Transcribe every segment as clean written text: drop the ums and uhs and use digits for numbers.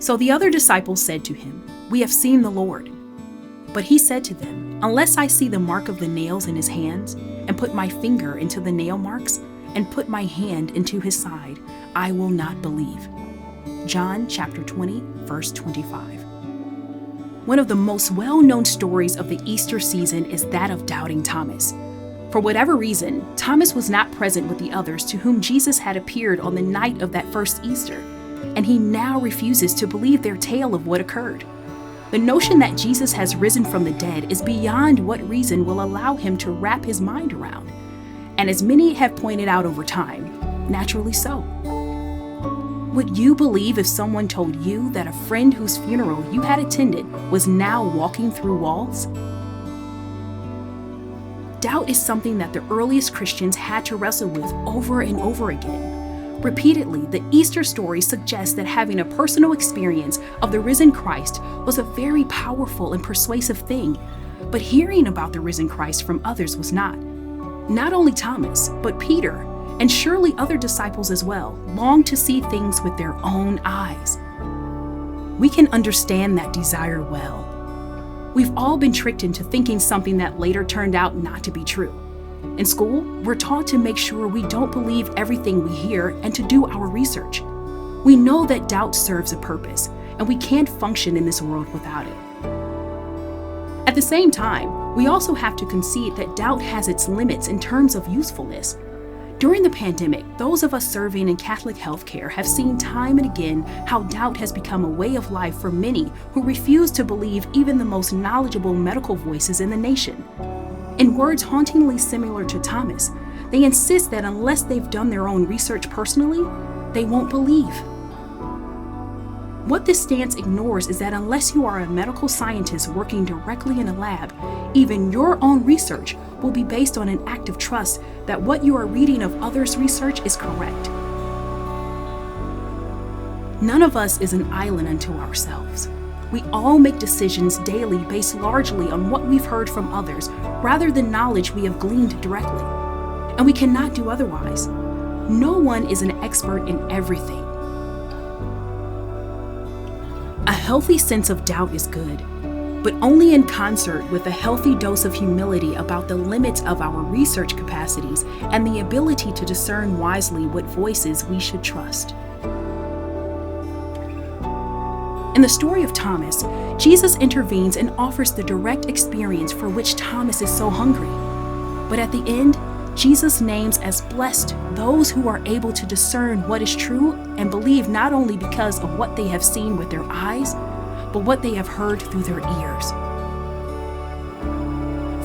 So the other disciples said to him, "We have seen the Lord." But he said to them, "Unless I see the mark of the nails in his hands, and put my finger into the nail marks, and put my hand into his side, I will not believe." John chapter 20, verse 25. One of the most well-known stories of the Easter season is that of doubting Thomas. For whatever reason, Thomas was not present with the others to whom Jesus had appeared on the night of that first Easter, and he now refuses to believe their tale of what occurred. The notion that Jesus has risen from the dead is beyond what reason will allow him to wrap his mind around. And as many have pointed out over time, naturally so. Would you believe if someone told you that a friend whose funeral you had attended was now walking through walls? Doubt is something that the earliest Christians had to wrestle with over and over again. Repeatedly, the Easter story suggests that having a personal experience of the risen Christ was a very powerful and persuasive thing, but hearing about the risen Christ from others was not. Not only Thomas, but Peter, and surely other disciples as well, longed to see things with their own eyes. We can understand that desire well. We've all been tricked into thinking something that later turned out not to be true. In school, we're taught to make sure we don't believe everything we hear and to do our research. We know that doubt serves a purpose, and we can't function in this world without it. At the same time, we also have to concede that doubt has its limits in terms of usefulness. During the pandemic, those of us serving in Catholic healthcare have seen time and again how doubt has become a way of life for many who refuse to believe even the most knowledgeable medical voices in the nation. In words hauntingly similar to Thomas, they insist that unless they've done their own research personally, they won't believe. What this stance ignores is that unless you are a medical scientist working directly in a lab, even your own research will be based on an act of trust that what you are reading of others' research is correct. None of us is an island unto ourselves. We all make decisions daily based largely on what we've heard from others rather than knowledge we have gleaned directly. And we cannot do otherwise. No one is an expert in everything. A healthy sense of doubt is good, but only in concert with a healthy dose of humility about the limits of our research capacities and the ability to discern wisely what voices we should trust. In the story of Thomas, Jesus intervenes and offers the direct experience for which Thomas is so hungry. But at the end, Jesus names as blessed those who are able to discern what is true and believe not only because of what they have seen with their eyes, but what they have heard through their ears.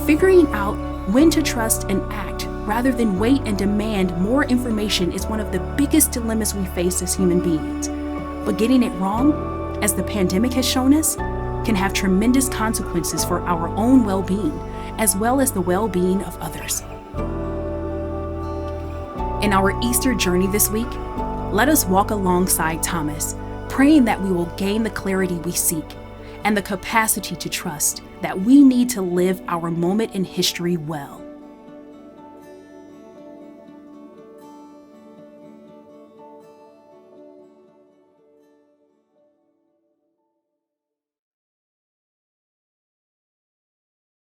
Figuring out when to trust and act rather than wait and demand more information is one of the biggest dilemmas we face as human beings. But getting it wrong, as the pandemic has shown us, can have tremendous consequences for our own well-being, as well as the well-being of others. In our Easter journey this week, let us walk alongside Thomas, praying that we will gain the clarity we seek and the capacity to trust that we need to live our moment in history well.